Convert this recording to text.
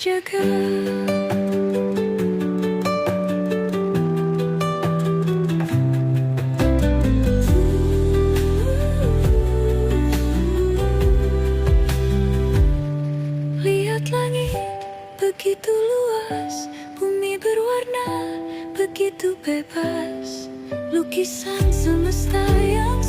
jaga. Lihat langit begitu luas, bumi berwarna begitu bebas, lukisan semesta yang